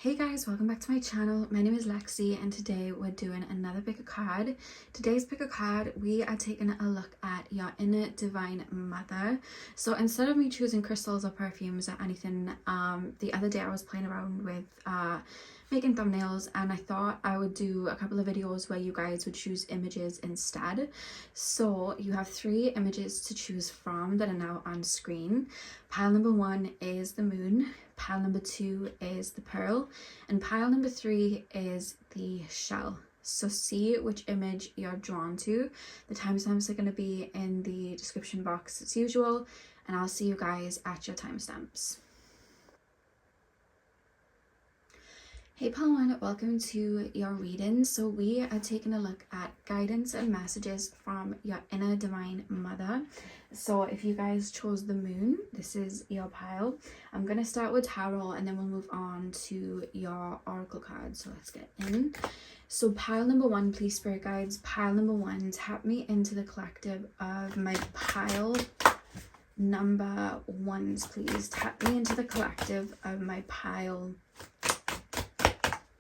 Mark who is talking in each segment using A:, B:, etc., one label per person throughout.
A: Hey guys, welcome back to my channel. My name is Lexi and today we're doing another pick a card. Today's pick a card, we are taking a look at your inner divine mother. So instead of me choosing crystals or perfumes or anything, the other day I was playing around with making thumbnails and I thought I would do a couple of videos where you guys would choose images instead. So you have 3 images to choose from that are now on screen. Pile number 1 is the moon, pile number 2 is the pearl, and pile number 3 is the shell. So see which image you're drawn to. The timestamps are going to be in the description box as usual, and I'll see you guys at your timestamps. Hey pile 1, welcome to your reading. So we are taking a look at guidance and messages from your inner divine mother. So if you guys chose the moon, this is your pile. I'm going to start with tarot and then we'll move on to your oracle cards. So let's get in. So pile number 1, please spirit guides. Pile number 1, tap me into the collective of my pile number 1s, please. Tap me into the collective of my pile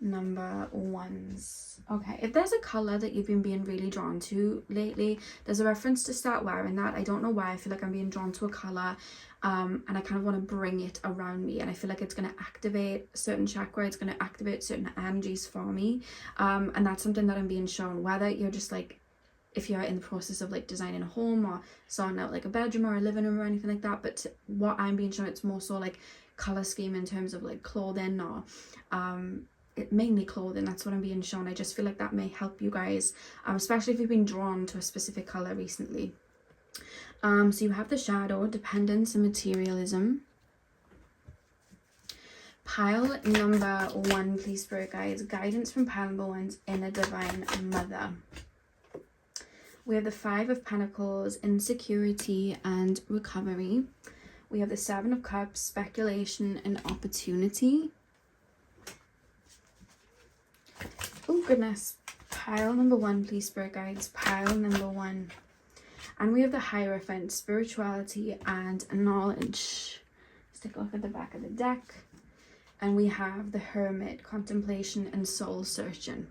A: number 1s. Okay, if there's a color that you've been being really drawn to lately, there's a reference to start wearing that. I don't know why. I feel like I'm being drawn to a color and I kind of want to bring it around me, and I feel like it's going to activate a certain chakra, it's going to activate certain energies for me, and that's something that I'm being shown. Whether you're just like, if you're in the process of like designing a home or sorting out like a bedroom or a living room or anything like that, but what I'm being shown, it's more so like color scheme in terms of like clothing or mainly clothing. That's what I'm being shown. I just feel like that may help you guys, especially if you've been drawn to a specific color recently. So you have the shadow, dependence and materialism. Pile number 1, please spirit guides. Guidance from pile number 1's inner divine mother. We have the 5 of Pentacles, insecurity and recovery. We have the 7 of Cups, speculation and opportunity. Oh goodness. Pile number 1, please spirit guides. Pile number 1. And we have the Hierophant, spirituality and knowledge. Let's take a look at the back of the deck. And we have the Hermit, contemplation and soul searching.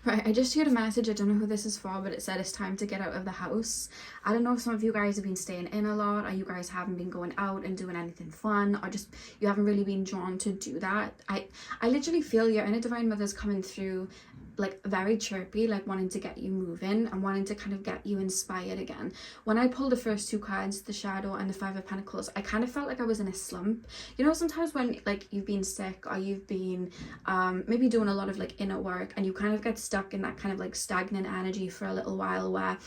A: Right, I just heard a message, I don't know who this is for, but it said it's time to get out of the house. I don't know if some of you guys have been staying in a lot, or you guys haven't been going out and doing anything fun, or just you haven't really been drawn to do that. I literally feel your inner divine mother's coming through like very chirpy, like wanting to get you moving and wanting to kind of get you inspired again. When I pulled the first 2 cards, the shadow and the 5 of Pentacles, I kind of felt like I was in a slump. You know, sometimes when like you've been sick or you've been maybe doing a lot of like inner work and you kind of get stuck in that kind of like stagnant energy for a little while where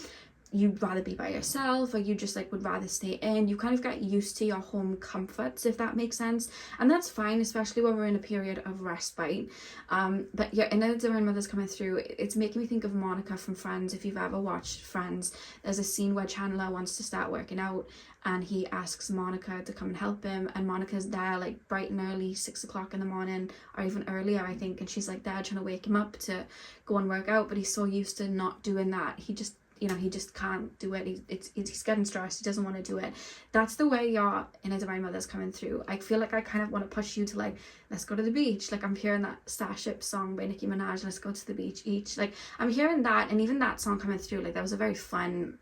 A: you'd rather be by yourself, or you just like would rather stay in. You kind of get used to your home comforts, if that makes sense, and that's fine, especially when we're in a period of respite. But your inner divine mother's coming through. It's making me think of Monica from Friends. If you've ever watched Friends, there's a scene where Chandler wants to start working out and he asks Monica to come and help him, and Monica's there like bright and early, 6 o'clock in the morning, or even earlier I think, and she's like there trying to wake him up to go and work out, but he's so used to not doing that, he just, you know, he just can't do it. He's getting stressed. He doesn't want to do it. That's the way your inner divine mother's coming through. I feel like I kind of want to push you to like, let's go to the beach. Like I'm hearing that Starship song by Nicki Minaj, let's go to the beach each. Like I'm hearing that, and even that song coming through, like that was a very fun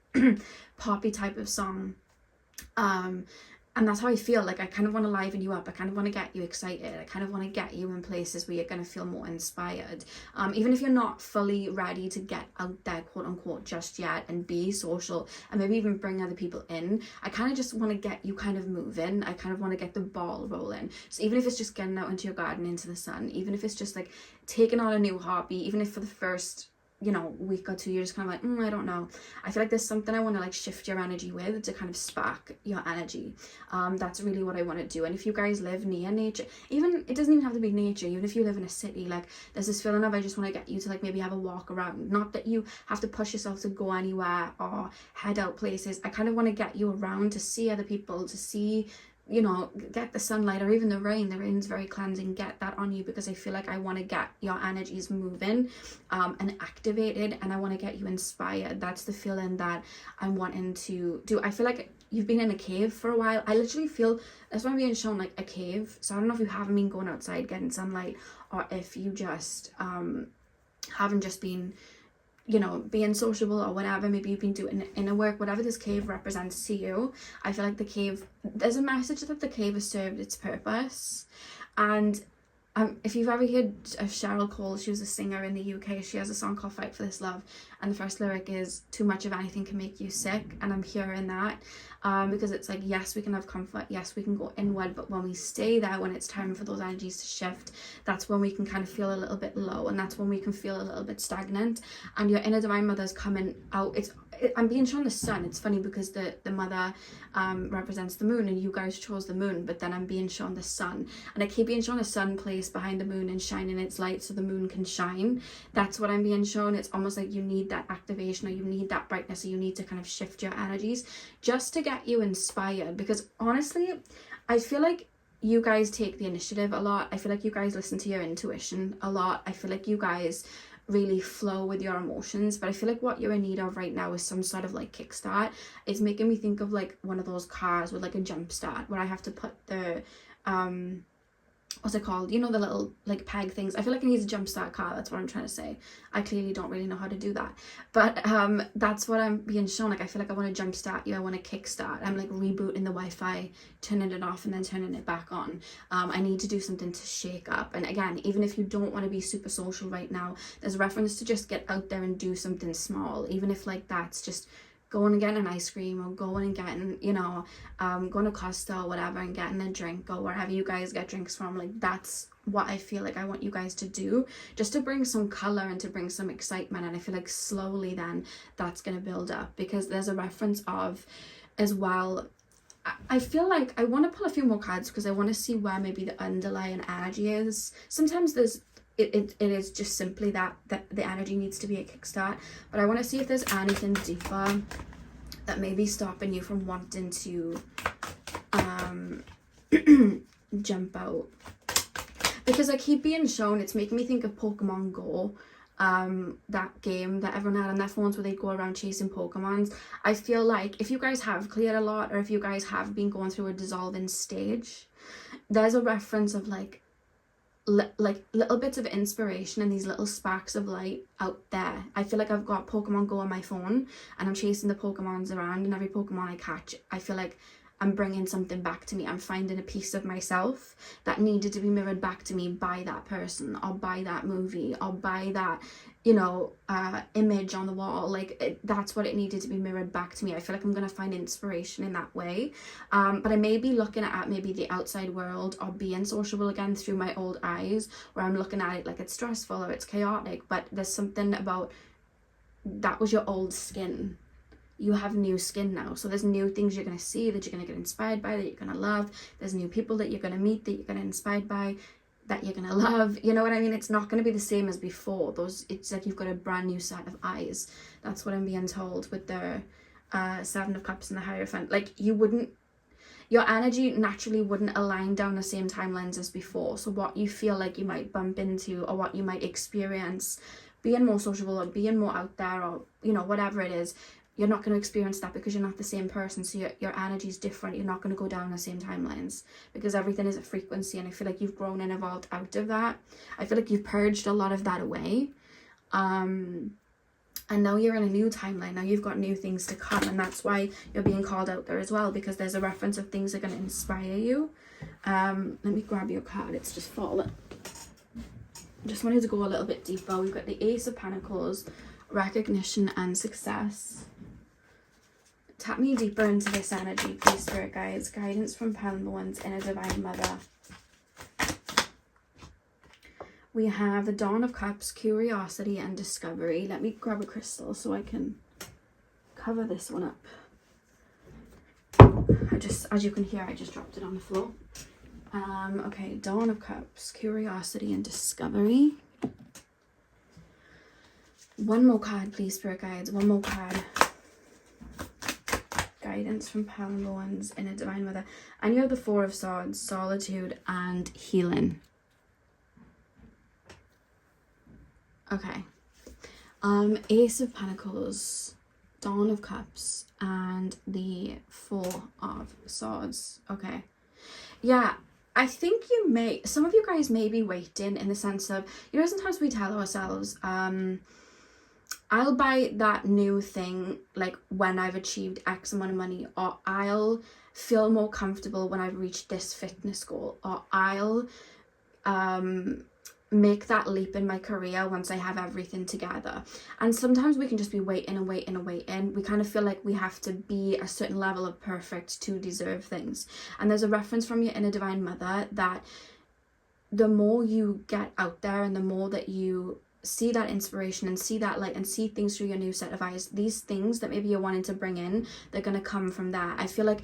A: poppy type of song. And that's how I feel. Like I kind of want to liven you up. I kind of want to get you excited. I kind of want to get you in places where you're going to feel more inspired. Even if you're not fully ready to get out there, quote unquote, just yet and be social and maybe even bring other people in, I kind of just want to get you kind of moving. I kind of want to get the ball rolling. So even if it's just getting out into your garden, into the sun, even if it's just like taking on a new hobby, even if for the first, you know, week or 2 you're just kind of like, I don't know, I feel like there's something I want to like shift your energy with to kind of spark your energy. That's really what I want to do. And if you guys live near nature, even it doesn't even have to be nature, even if you live in a city, like there's this feeling of I just want to get you to like maybe have a walk around, not that you have to push yourself to go anywhere or head out places. I kind of want to get you around to see other people, to see, you know, get the sunlight or even the rain. The rain's very cleansing. Get that on you, because I feel like I want to get your energies moving and activated, and I want to get you inspired. That's the feeling that I'm wanting to do. I feel like you've been in a cave for a while. I literally feel that's why I'm being shown like a cave. So I don't know if you haven't been going outside getting sunlight, or if you just haven't just been, you know, being sociable or whatever. Maybe you've been doing inner work, whatever this cave represents to you. I feel like the cave, there's a message that the cave has served its purpose. And if you've ever heard of Cheryl Cole, she was a singer in the UK. She has a song called Fight for This Love, and the first lyric is, too much of anything can make you sick. And I'm hearing that because it's like, yes, we can have comfort, yes, we can go inward, but when we stay there, when it's time for those energies to shift, that's when we can kind of feel a little bit low, and that's when we can feel a little bit stagnant. And your inner divine mother's coming out. I'm being shown the sun. It's funny because the mother represents the moon, and you guys chose the moon, but then I'm being shown the sun, and I keep being shown a sun placed behind the moon and shining its light so the moon can shine. That's what I'm being shown. It's almost like you need that activation, or you need that brightness, or you need to kind of shift your energies just to get you inspired. Because honestly, I feel like you guys take the initiative a lot. I feel like you guys listen to your intuition a lot. I feel like you guys really flow with your emotions, but I feel like what you're in need of right now is some sort of like kickstart. It's making me think of like one of those cars with like a jump start, where I have to put the what's it called, you know, the little like peg things. I feel like it needs a jump start car. That's what I'm trying to say. I clearly don't really know how to do that, but that's what I'm being shown. Like, I feel like I want to jumpstart you. I want to kickstart. I'm like rebooting the Wi-Fi, turning it off and then turning it back on. I need to do something to shake up. And again, even if you don't want to be super social right now, there's a reference to just get out there and do something small, even if like that's just going and getting an ice cream, or going and getting, you know, going to Costa or whatever and getting a drink, or wherever you guys get drinks from. Like, that's what I feel like I want you guys to do, just to bring some color and to bring some excitement. And I feel like slowly then that's going to build up, because there's a reference of as well, I feel like I want to pull a few more cards because I want to see where maybe the underlying energy is. Sometimes there's it is just simply that the energy needs to be a kickstart, but I want to see if there's anything deeper that may be stopping you from wanting to jump out. Because I keep being shown, it's making me think of Pokemon Go, that game that everyone had on their phones where they go around chasing Pokemons. I feel like if you guys have cleared a lot, or if you guys have been going through a dissolving stage, there's a reference of like little bits of inspiration and these little sparks of light out there. I feel like I've got Pokemon Go on my phone and I'm chasing the Pokemons around, and every Pokemon I catch, I feel like I'm bringing something back to me. I'm finding a piece of myself that needed to be mirrored back to me by that person, or by that movie, or by that, you know, image on the wall. Like, that's what it needed to be mirrored back to me. I feel like I'm going to find inspiration in that way. But I may be looking at maybe the outside world, or being sociable again through my old eyes, where I'm looking at it like it's stressful or it's chaotic. But there's something about that was your old skin. You have new skin now, so there's new things you're going to see, that you're going to get inspired by, that you're going to love. There's new people that you're going to meet, that you're going to inspired by, that you're going to love. You know what I mean? It's not going to be the same as before. It's like you've got a brand new set of eyes. That's what I'm being told with the Seven of Cups and the Hierophant. Like, your energy naturally wouldn't align down the same timelines as before. So what you feel like you might bump into, or what you might experience being more sociable, or being more out there, or, you know, whatever it is, you're not going to experience that because you're not the same person. So your energy is different. You're not going to go down the same timelines, because everything is a frequency. And I feel like you've grown and evolved out of that. I feel like you've purged a lot of that away. And now you're in a new timeline. Now you've got new things to come. And that's why you're being called out there as well, because there's a reference of things that are going to inspire you. Let me grab your card. It's just fallen. Just wanted to go a little bit deeper. We've got the Ace of Pentacles, recognition and success. Tap me deeper into this energy, please, Spirit Guides. Guidance from Pale Number One's Inner Divine Mother. We have the Dawn of Cups, curiosity and discovery. Let me grab a crystal so I can cover this one up. As you can hear, I just dropped it on the floor. Okay, Dawn of Cups, curiosity and discovery. One more card, please, Spirit Guides. One more card. Guidance from Pale Number One's Inner Divine Mother. And you have the Four of Swords, solitude and healing. Okay. Ace of Pentacles, Dawn of Cups and the Four of Swords. Okay. Yeah, I think some of you guys may be waiting, in the sense of, sometimes we tell ourselves, I'll buy that new thing like when I've achieved X amount of money, or I'll feel more comfortable when I've reached this fitness goal, or I'll make that leap in my career once I have everything together. And sometimes we can just be waiting and waiting and waiting. We kind of feel like we have to be a certain level of perfect to deserve things. And there's a reference from your inner divine mother that the more you get out there and the more that you see that inspiration and see that light and see things through your new set of eyes, these things that maybe you're wanting to bring in, they're going to come from that. I feel like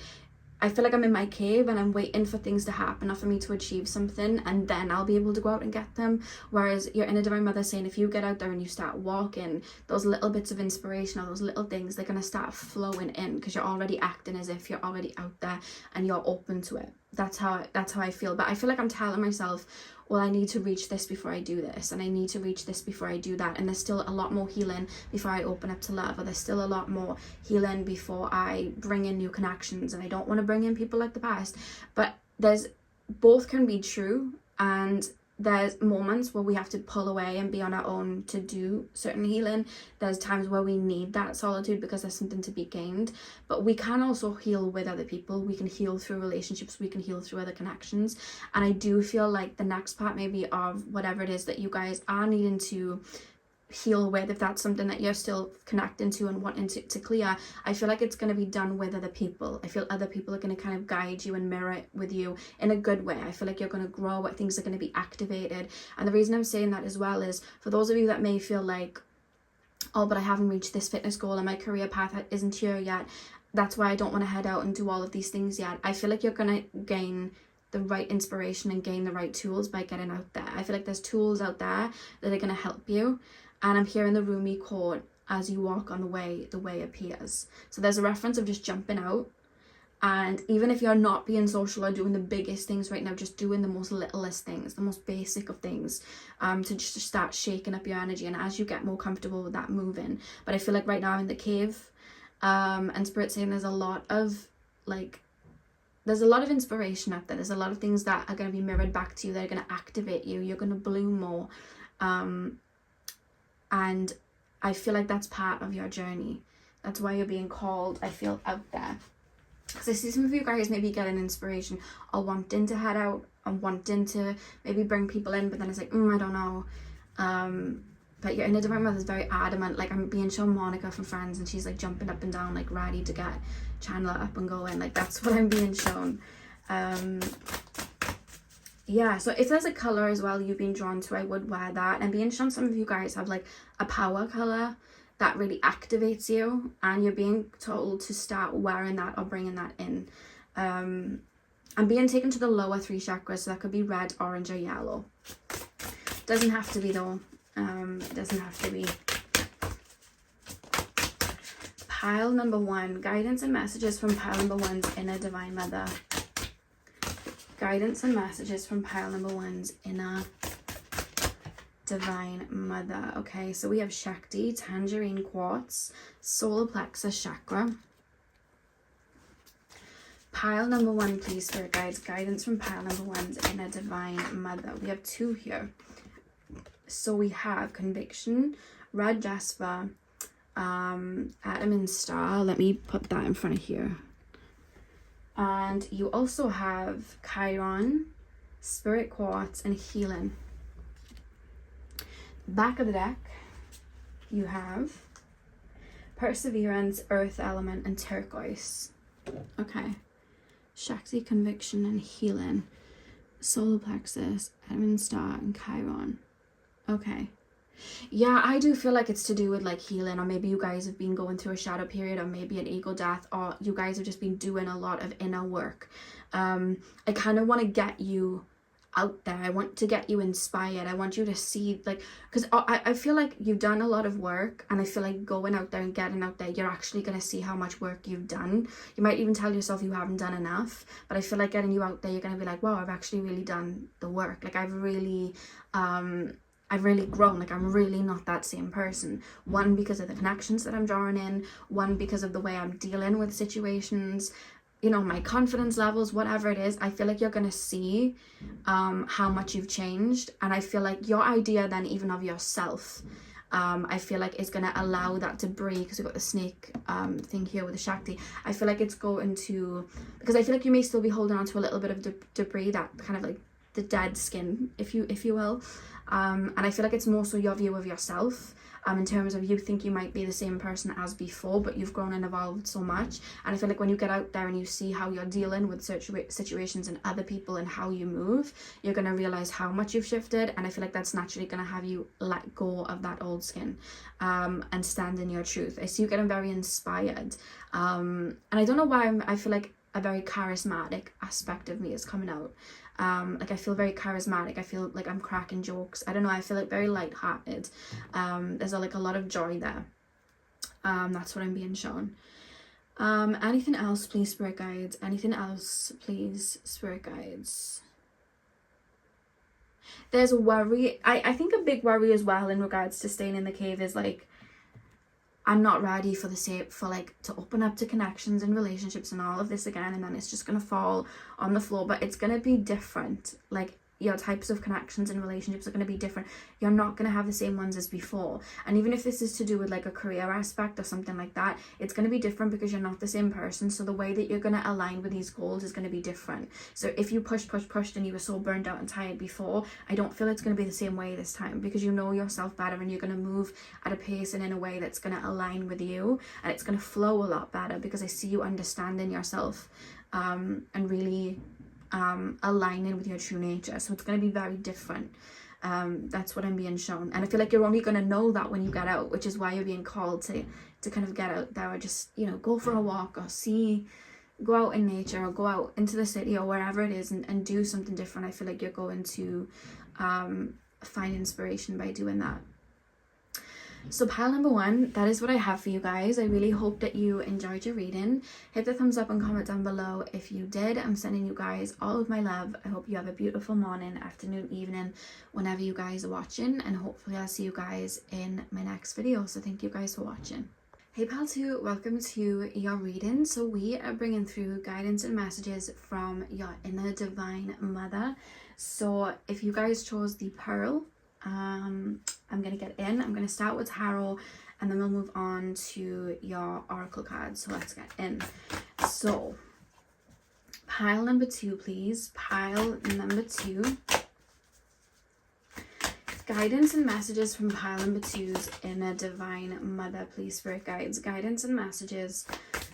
A: I'm in my cave and I'm waiting for things to happen or for me to achieve something, and then I'll be able to go out and get them. Whereas your inner divine mother saying, if you get out there and you start walking, those little bits of inspiration or those little things, they're going to start flowing in, because you're already acting as if you're already out there and you're open to it. That's how I feel. But I feel like I'm telling myself, well, I need to reach this before I do this, and I need to reach this before I do that, and there's still a lot more healing before I open up to love, or there's still a lot more healing before I bring in new connections, and I don't want to bring in people like the past. But both can be true, and there's moments where we have to pull away and be on our own to do certain healing. There's times where we need that solitude because there's something to be gained. But we can also heal with other people. We can heal through relationships. We can heal through other connections. And I do feel like the next part maybe of whatever it is that you guys are needing to heal with, if that's something that you're still connecting to and wanting to clear, I feel like it's going to be done with other people. I feel other people are going to kind of guide you and mirror it with you in a good way. I feel like you're going to grow, things are going to be activated. And the reason I'm saying that as well is for those of you that may feel like, oh, but I haven't reached this fitness goal and my career path isn't here yet, that's why I don't want to head out and do all of these things yet. I feel like you're going to gain the right inspiration and gain the right tools by getting out there. I feel like there's tools out there that are going to help you. And I'm hearing the Rumi quote, as you walk on the way appears. So there's a reference of just jumping out. And even if you're not being social or doing the biggest things right now, just doing the most littlest things, the most basic of things, to just start shaking up your energy. And as you get more comfortable with that, moving. But I feel like right now I'm in the cave, and Spirit's saying there's a lot of inspiration out there. There's a lot of things that are going to be mirrored back to you. That are going to activate you. You're going to bloom more. And I feel like that's part of your journey. That's why you're being called, I feel, out there. Because I see some of you guys maybe getting inspiration or wanting to head out and wanting to maybe bring people in, but then it's like, I don't know. But your inner divine mother is very adamant. Like, I'm being shown Monica from Friends, and she's like jumping up and down, like ready to get Chandler up and going. Like, that's what I'm being shown. Yeah, so if there's a color as well you've been drawn to, I would wear that. And being shown some of you guys have like a power color that really activates you, and you're being told to start wearing that or bringing that in. I'm being taken to the lower 3 chakras, so that could be red, orange, or yellow. Doesn't have to be though. It doesn't have to be. Pile number 1, guidance and messages from pile number 1's inner divine mother. Guidance and messages from pile number 1's inner divine mother. Okay, so we have Shakti, tangerine quartz, solar plexus chakra. Pile number 1, please, spirit guides. Guidance from pile number 1's inner divine mother. We have 2 here. So we have conviction, red jasper, atom and star. Let me put that in front of here. And you also have Chiron, spirit quartz, and healing. Back of the deck, you have perseverance, earth element, and turquoise. Okay. Shakti, conviction, and healing. Solar plexus, atom and star, and Chiron. Okay. Yeah, I do feel like it's to do with like healing, or maybe you guys have been going through a shadow period, or maybe an ego death, or you guys have just been doing a lot of inner work. I kind of want to get you out there. I want to get you inspired. I want you to see, like, because I feel like you've done a lot of work, and I feel like going out there and getting out there, you're actually going to see how much work you've done. You might even tell yourself you haven't done enough, but I feel like getting you out there, you're going to be like, wow, I've actually really done the work. Like, I've really I've really grown. Like, I'm really not that same person. One, because of the connections that I'm drawing in. One, because of the way I'm dealing with situations. You know, my confidence levels, whatever it is. I feel like you're going to see how much you've changed. And I feel like your idea then even of yourself, I feel like it's going to allow that to breathe, because we've got the snake thing here with the Shakti. I feel like it's going to, because I feel like you may still be holding on to a little bit of debris, that kind of like the dead skin, if you will. And I feel like it's more so your view of yourself, in terms of you think you might be the same person as before, but you've grown and evolved so much. And I feel like when you get out there and you see how you're dealing with situations and other people and how you move, you're going to realize how much you've shifted. And I feel like that's naturally going to have you let go of that old skin, and stand in your truth. I see you getting very inspired. And I don't know why I feel like a very charismatic aspect of me is coming out. Like, I feel very charismatic. I feel like I'm cracking jokes. I don't know. I feel like very light-hearted. There's like a lot of joy there. That's what I'm being shown. Anything else, please, spirit guides? Anything else, please, spirit guides? There's worry. I think a big worry as well in regards to staying in the cave is like, I'm not ready for to open up to connections and relationships and all of this again, and then it's just gonna fall on the floor. But it's gonna be different. Like, your types of connections and relationships are going to be different. You're not going to have the same ones as before. And even if this is to do with like a career aspect or something like that, it's going to be different because you're not the same person. So the way that you're going to align with these goals is going to be different. So if you pushed and you were so burned out and tired before, I don't feel it's going to be the same way this time, because you know yourself better and you're going to move at a pace and in a way that's going to align with you, and it's going to flow a lot better because I see you understanding yourself and really aligning with your true nature. So it's going to be very different. That's what I'm being shown, and I feel like you're only going to know that when you get out, which is why you're being called to kind of get out there, or just, you know, go for a walk, or go out in nature, or go out into the city, or wherever it is, and do something different. I feel like you're going to find inspiration by doing that. So pile number 1, that is what I have for you guys. I really hope that you enjoyed your reading. Hit the thumbs up and comment down below if you did. I'm sending you guys all of my love. I hope you have a beautiful morning, afternoon, evening, whenever you guys are watching, and hopefully I'll see you guys in my next video. So thank you guys for watching. Hey pal 2, welcome to your reading. So we are bringing through guidance and messages from your inner divine mother. So if you guys chose the pearl, I'm going to get in. I'm going to start with tarot, and then we'll move on to your oracle cards. So let's get in. So pile number 2, please. Pile number 2. Guidance and messages from pile number 2's inner divine mother, please, spirit guides. Guidance and messages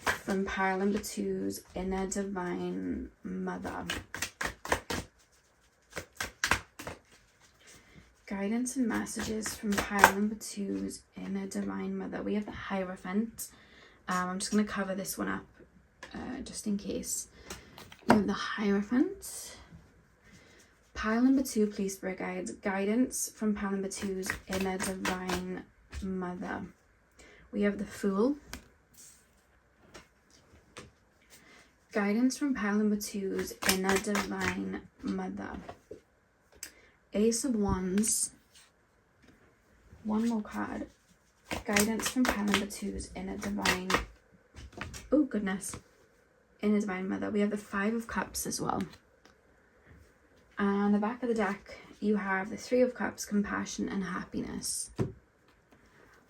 A: from pile number 2's inner divine mother. Guidance and messages from pile number 2's inner divine mother. We have the Hierophant. I'm just going to cover this one up just in case. We have the Hierophant. Pile number 2, please, spirit guides. Guidance from pile number 2's inner divine mother. We have the Fool. Guidance from pile number 2's inner divine mother. Ace of Wands. One more card. Guidance from pile number 2's inner divine, oh goodness, inner divine mother. We have the 5 of Cups as well. And the back of the deck, you have the 3 of Cups, compassion and happiness.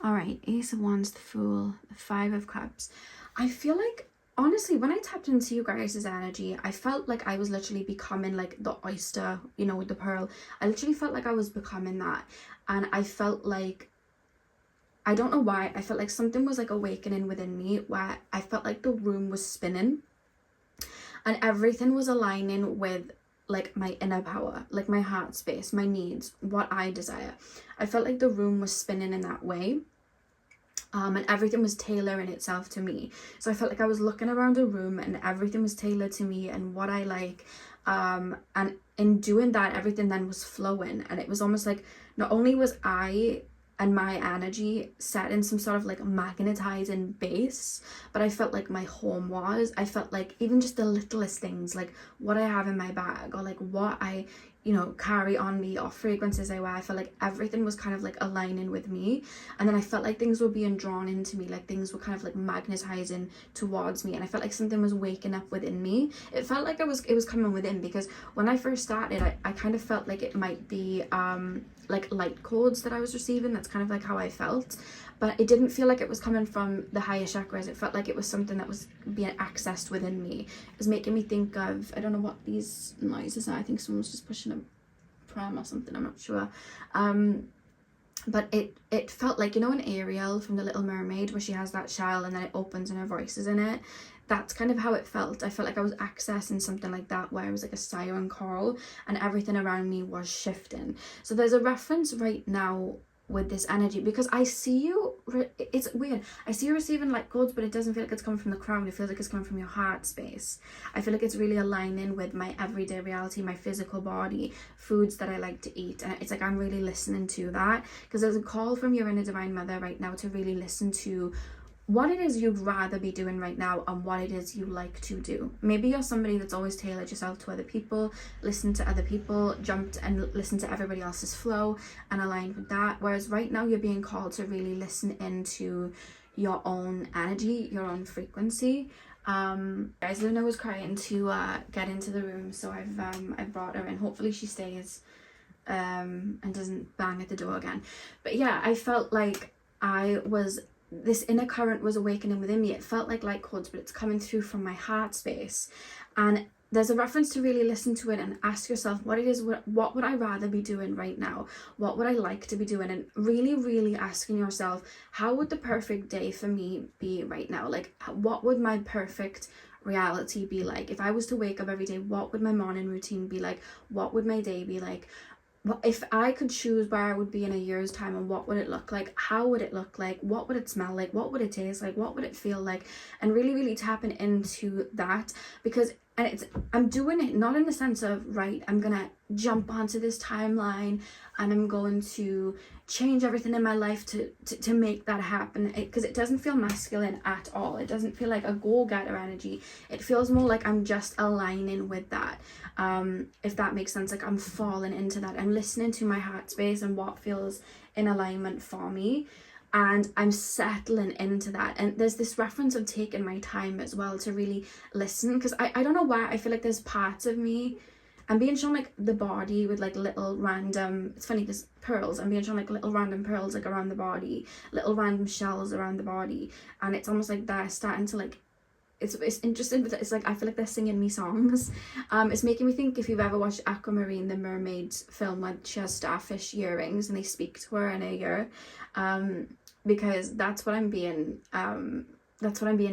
A: Alright, Ace of Wands, the Fool, the 5 of Cups. I feel like, honestly, when I tapped into you guys' energy, I felt like I was literally becoming like the oyster, you know, with the pearl. I literally felt like I was becoming that. And I felt like, I don't know why, I felt like something was like awakening within me, where I felt like the room was spinning and everything was aligning with like my inner power, like my heart space, my needs, what I desire. I felt like the room was spinning in that way. And everything was tailoring itself to me. So I felt like I was looking around a room and everything was tailored to me and what I like. And in doing that, everything then was flowing. And it was almost like not only was I and my energy set in some sort of like magnetizing base, but I felt like my home was. I felt like even just the littlest things, like what I have in my bag, or like what I, you know, carry on me, or fragrances I wear. I felt like everything was kind of like aligning with me, and then I felt like things were being drawn into me, like things were kind of like magnetizing towards me, and I felt like something was waking up within me. It felt like it was coming within, because when I first started, I kind of felt like it might be like light codes that I was receiving. That's kind of like how I felt, but it didn't feel like it was coming from the higher chakras. It felt like it was something that was being accessed within me. It was making me think of, I don't know what these noises are. I think someone's just pushing a pram or something, I'm not sure. But it felt like, you know, in Ariel from The Little Mermaid, where she has that shell and then it opens and her voice is in it. That's kind of how it felt. I felt like I was accessing something like that, where it was like a siren call and everything around me was shifting. So there's a reference right now with this energy, because I see you, it's weird, I see you receiving light codes, but it doesn't feel like it's coming from the crown. It feels like it's coming from your heart space. I feel like it's really aligning with my everyday reality, my physical body, foods that I like to eat, and it's like I'm really listening to that, because there's a call from your inner divine mother right now to really listen to what it is you'd rather be doing right now and what it is you like to do. Maybe you're somebody that's always tailored yourself to other people, listened to other people, jumped and listened to everybody else's flow and aligned with that. Whereas right now you're being called to really listen into your own energy, your own frequency. Guys, Luna was crying to get into the room, so I've brought her in. Hopefully she stays and doesn't bang at the door again. But yeah, I felt like this inner current was awakening within me. It felt like light codes, but it's coming through from my heart space. And there's a reference to really listen to it and ask yourself what it is, what would I rather be doing right now? What would I like to be doing? And really, really asking yourself, how would the perfect day for me be right now? Like, what would my perfect reality be like? If I was to wake up every day, what would my morning routine be like? What would my day be like? If I could choose where I would be in a year's time, and what would it look like? How would it look like? What would it smell like? What would it taste like? What would it feel like? And really, really tapping into that, because I'm doing it not in the sense of, right, I'm gonna jump onto this timeline and I'm going to change everything in my life to make that happen, because it doesn't feel masculine at all. It doesn't feel like a go-getter energy. It feels more like I'm just aligning with that, if that makes sense. Like I'm falling into that. I'm listening to my heart space and what feels in alignment for me, and I'm settling into that. And there's this reference of taking my time as well to really listen, because I don't know why I feel like there's parts of me, I'm being shown like the body with like little random, it's funny because pearls, I'm being shown like little random pearls like around the body, little random shells around the body, and it's almost like they're starting to like, it's interesting, but it's like I feel like they're singing me songs. It's making me think, if you've ever watched Aquamarine, the mermaid's film, where she has starfish earrings and they speak to her in her ear, because that's what I'm being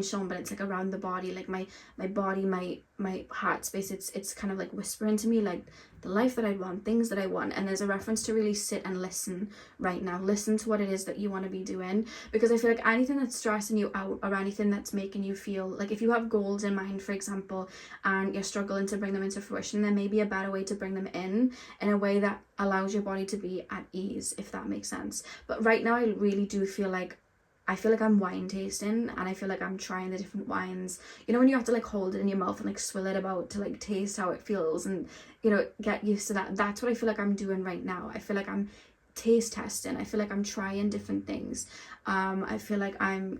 A: shown, but it's like around the body, like my body, my heart space. It's kind of like whispering to me like the life that I want, things that I want. And there's a reference to really sit and listen right now. Listen to what it is that you want to be doing, because I feel like anything that's stressing you out, or anything that's making you feel like, if you have goals in mind, for example, and you're struggling to bring them into fruition, there may be a better way to bring them in a way that allows your body to be at ease, if that makes sense. But right now I really do feel like I'm wine tasting, and I feel like I'm trying the different wines. You know, when you have to like hold it in your mouth and like swill it about to like taste how it feels and, you know, get used to that. That's what I feel like I'm doing right now. I feel like I'm taste testing. I feel like I'm trying different things. I feel like I'm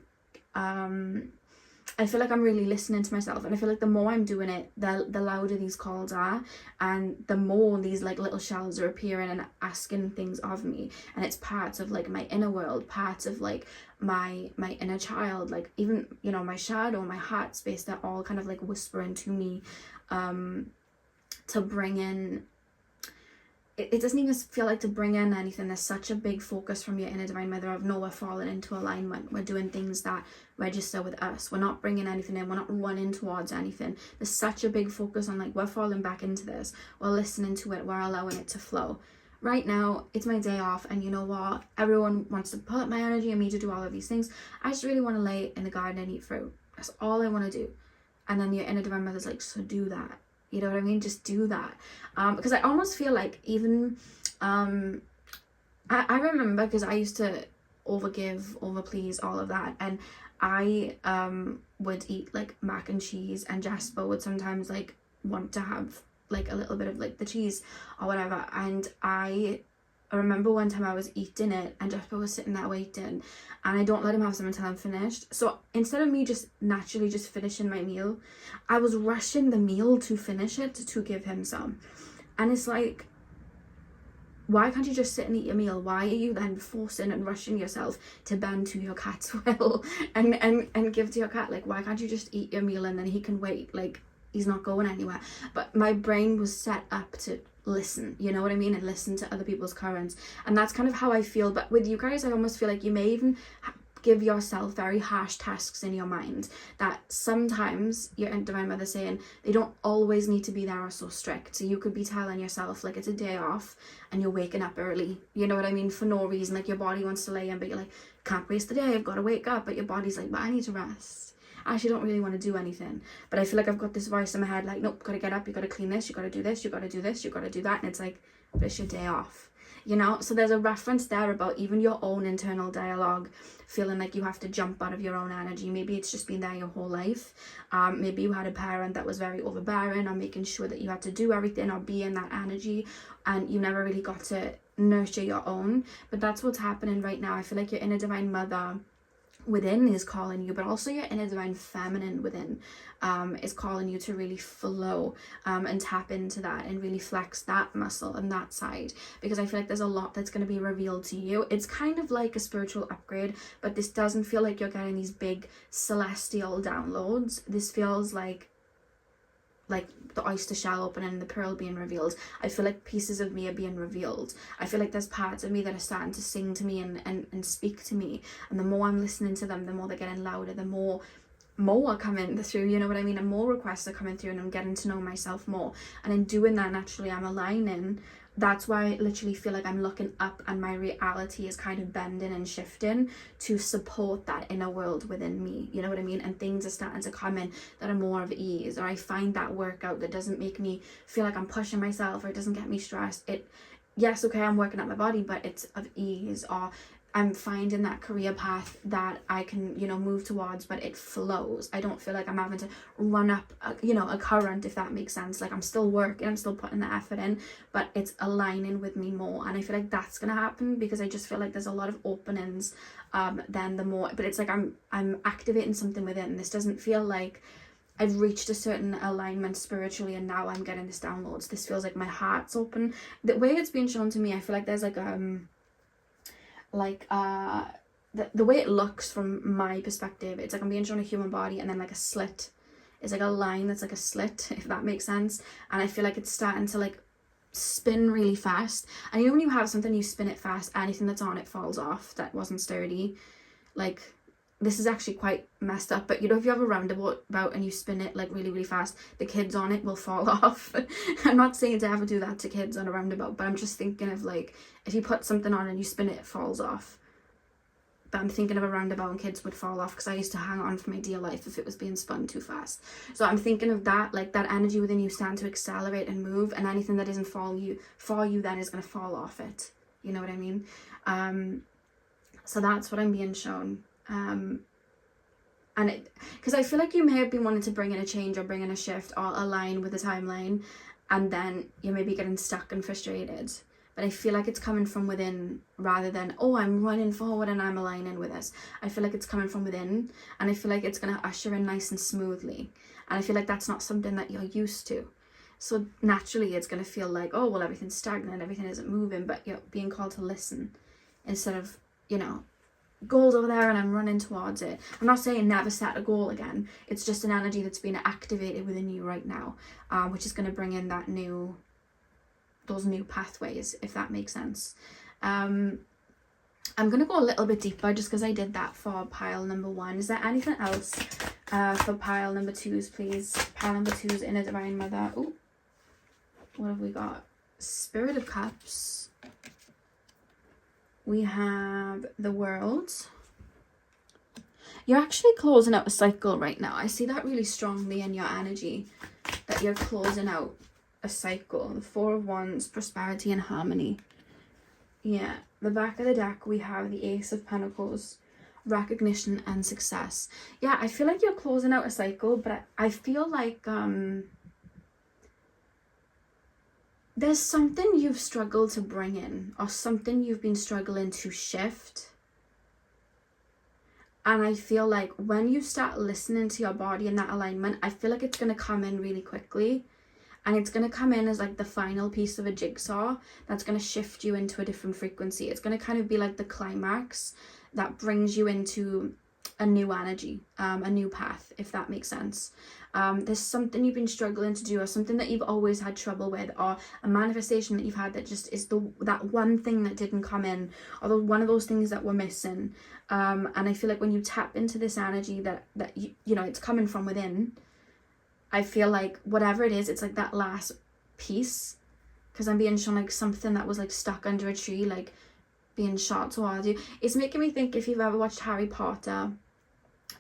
A: really listening to myself, and I feel like the more I'm doing it, the louder these calls are, and the more these like little shells are appearing and asking things of me. And it's parts of like my inner world, parts of like my inner child, like even, you know, my shadow, my heart space, they're all kind of like whispering to me to bring in. It doesn't even feel like to bring in anything. There's such a big focus from your inner divine mother of, no, we're falling into alignment, we're doing things that register with us, we're not bringing anything in, we're not running towards anything. There's such a big focus on like, we're falling back into this, we're listening to it, we're allowing it to flow. Right now it's my day off, and you know what, everyone wants to pull up my energy and me to do all of these things. I just really want to lay in the garden and eat fruit. That's all I want to do. And then your inner divine mother's like, so do that. You know what I mean? Just do that. Because I almost feel like even, I remember, because I used to overgive, overplease, all of that. And I would eat like mac and cheese, and Jasper would sometimes like want to have like a little bit of like the cheese or whatever, and I remember one time I was eating it and Jasper was sitting there waiting, and I don't let him have some until I'm finished. So instead of me just naturally just finishing my meal, I was rushing the meal to finish it to give him some. And it's like, why can't you just sit and eat your meal? Why are you then forcing and rushing yourself to bend to your cat's will and give to your cat? Like, why can't you just eat your meal and then he can wait? Like, he's not going anywhere. But my brain was set up to listen, you know what I mean, and listen to other people's currents, and that's kind of how I feel. But with you guys, I almost feel like you may even give yourself very harsh tasks in your mind, that sometimes your divine mother saying they don't always need to be there or so strict. So you could be telling yourself like it's a day off and you're waking up early, you know what I mean, for no reason. Like your body wants to lay in, but you're like, can't waste the day, I've got to wake up. But your body's like, but I need to rest. I actually don't really want to do anything, but I feel like I've got this voice in my head like, nope, gotta get up, you gotta clean this, you gotta do this, you gotta do this, you gotta do that. And it's like, but it's your day off, you know. So there's a reference there about even your own internal dialogue feeling like you have to jump out of your own energy. Maybe it's just been there your whole life. Maybe you had a parent that was very overbearing or making sure that you had to do everything or be in that energy, and you never really got to nurture your own. But that's what's happening right now. I feel like your inner divine mother within is calling you, but also your inner divine feminine within is calling you to really flow and tap into that and really flex that muscle and that side, because I feel like there's a lot that's going to be revealed to you. It's kind of like a spiritual upgrade, but this doesn't feel like you're getting these big celestial downloads. This feels like the oyster shell opening and the pearl being revealed. I feel like pieces of me are being revealed. I feel like there's parts of me that are starting to sing to me and speak to me, and the more I'm listening to them, the more they're getting louder, the more are coming through, you know what I mean, and more requests are coming through, and I'm getting to know myself more. And in doing that, naturally I'm aligning. That's why I literally feel like I'm looking up and my reality is kind of bending and shifting to support that inner world within me, you know what I mean? And things are starting to come in that are more of ease, or I find that workout that doesn't make me feel like I'm pushing myself, or it doesn't get me stressed. Yes, okay, I'm working out my body, but it's of ease, or I'm finding that career path that I can, you know, move towards, but it flows. I don't feel like I'm having to run up, a current, if that makes sense. Like I'm still working, I'm still putting the effort in, but it's aligning with me more. And I feel like that's going to happen because I just feel like there's a lot of openings then the more, but it's like I'm activating something within. This doesn't feel like I've reached a certain alignment spiritually and now I'm getting this downloads. This feels like my heart's open. The way it's being shown to me, I feel like there's the way it looks from my perspective, it's like I'm being shown a human body and then like a slit. It's like a line that's like a slit, if that makes sense. And I feel like it's starting to like spin really fast. And you know when you have something, you spin it fast, anything that's on it falls off that wasn't sturdy. Like, this is actually quite messed up, but you know if you have a roundabout and you spin it like really, really fast, the kids on it will fall off. I'm not saying to ever do that to kids on a roundabout, but I'm just thinking of like, if you put something on and you spin it, it falls off. But I'm thinking of a roundabout and kids would fall off, because I used to hang on for my dear life if it was being spun too fast. So I'm thinking of that, like that energy within you starting to accelerate and move, and anything that isn't for you then is going to fall off it. You know what I mean? So that's what I'm being shown. And it, because I feel like you may have been wanting to bring in a change or bring in a shift or align with the timeline, and then you're maybe getting stuck and frustrated. But I feel like it's coming from within rather than, oh, I'm running forward and I'm aligning with this. I feel like it's coming from within, and I feel like it's going to usher in nice and smoothly. And I feel like that's not something that you're used to. So naturally it's going to feel like, oh, well, everything's stagnant, everything isn't moving, but you're being called to listen instead of, goals over there and I'm running towards it. I'm not saying never set a goal again. It's just an energy that's being activated within you right now, which is going to bring in those new pathways, if that makes sense. I'm going to go a little bit deeper just because I did that for pile number 1. Is there anything else for pile number 2s, please? Pile number 2's inner divine mother. Oh, what have we got? Spirit of Cups. We have the World. You're actually closing out a cycle right now. I see that really strongly in your energy, that you're closing out a cycle. The 4 of Wands, prosperity and harmony. Yeah, the back of the deck we have the Ace of Pentacles, recognition and success. Yeah, I feel like you're closing out a cycle, but I feel like there's something you've struggled to bring in, or something you've been struggling to shift. And I feel like when you start listening to your body in that alignment, I feel like it's going to come in really quickly. And it's going to come in as like the final piece of a jigsaw that's going to shift you into a different frequency. It's going to kind of be like the climax that brings you into a new energy, a new path, if that makes sense. There's something you've been struggling to do, or something that you've always had trouble with, or a manifestation that you've had that just is that one thing that didn't come in, or one of those things that were missing. And I feel like when you tap into this energy that you know, it's coming from within, I feel like whatever it is, it's like that last piece, because I'm being shown like something that was like stuck under a tree, like being shot towards you. It's making me think, if you've ever watched Harry Potter,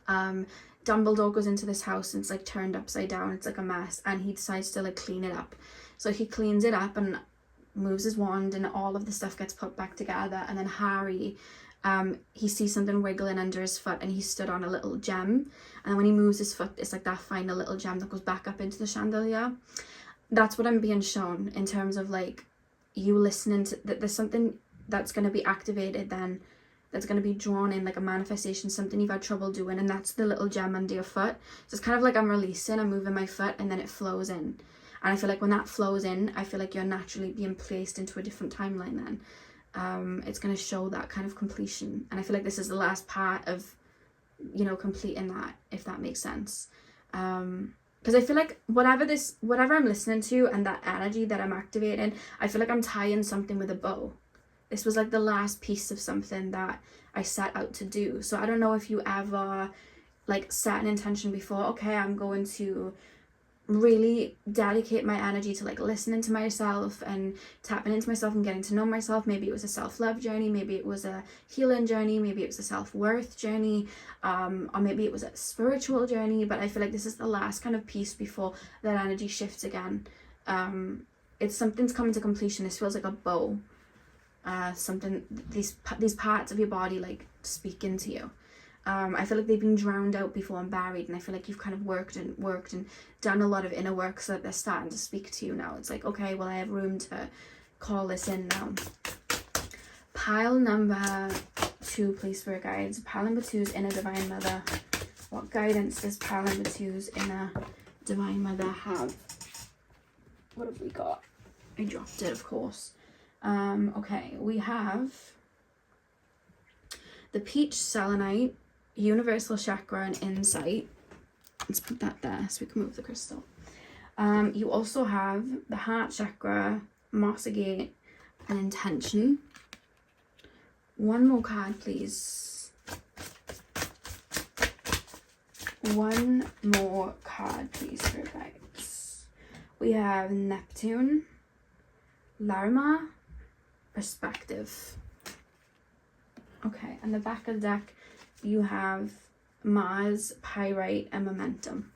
A: Dumbledore goes into this house and it's like turned upside down, it's like a mess, and he decides to like clean it up. So he cleans it up and moves his wand, and all of the stuff gets put back together. And then Harry, he sees something wiggling under his foot, and he stood on a little gem, and when he moves his foot, it's like that final little gem that goes back up into the chandelier. That's what I'm being shown, in terms of like you listening to that. There's something that's going to be activated then, that's going to be drawn in, like a manifestation, something you've had trouble doing, and that's the little gem under your foot. So it's kind of like I'm releasing, I'm moving my foot, and then it flows in. And I feel like when that flows in, I feel like you're naturally being placed into a different timeline then. It's going to show that kind of completion, and I feel like this is the last part of, you know, completing that, if that makes sense. Because I feel like whatever I'm listening to, and that energy that I'm activating, I feel like I'm tying something with a bow. This was like the last piece of something that I set out to do. So I don't know if you ever like set an intention before, okay, I'm going to really dedicate my energy to like listening to myself and tapping into myself and getting to know myself. Maybe it was a self-love journey, maybe it was a healing journey, maybe it was a self-worth journey, or maybe it was a spiritual journey. But I feel like this is the last kind of piece before that energy shifts again. It's something's coming to completion. This feels like a bow. Something, these parts of your body like speaking to you. I feel like they've been drowned out before and buried, and I feel like you've kind of worked and done a lot of inner work, so that they're starting to speak to you now. It's like, okay, well, I have room to call this in now. Pile number 2, please, spirit guides. Pile number 2's inner divine mother. What guidance does pile number 2's inner divine mother have? What have we got? I dropped it, of course. Okay, we have the peach selenite, universal chakra, and insight. Let's put that there so we can move the crystal. You also have the heart chakra, moss agate, and intention. One more card, please. One more card, please, spirit guides. We have Neptune, Larima, perspective. Okay, and the back of the deck, you have Mars, Pyrite, and Momentum.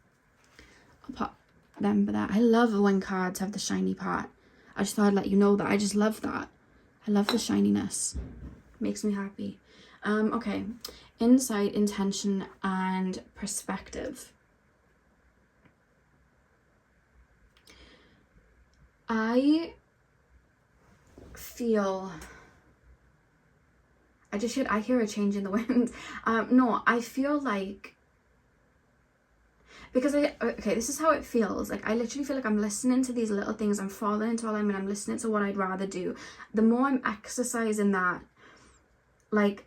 A: I'll pop them for that. I love when cards have the shiny part. I just thought I'd let you know that. I just love that. I love the shininess. Makes me happy. Okay, insight, intention, and perspective. I feel, I hear a change in the wind. No, I feel like, because this is how it feels. Like, I literally feel like I'm listening to these little things, I'm falling into alignment, I'm listening to what I'd rather do. The more I'm exercising that, like,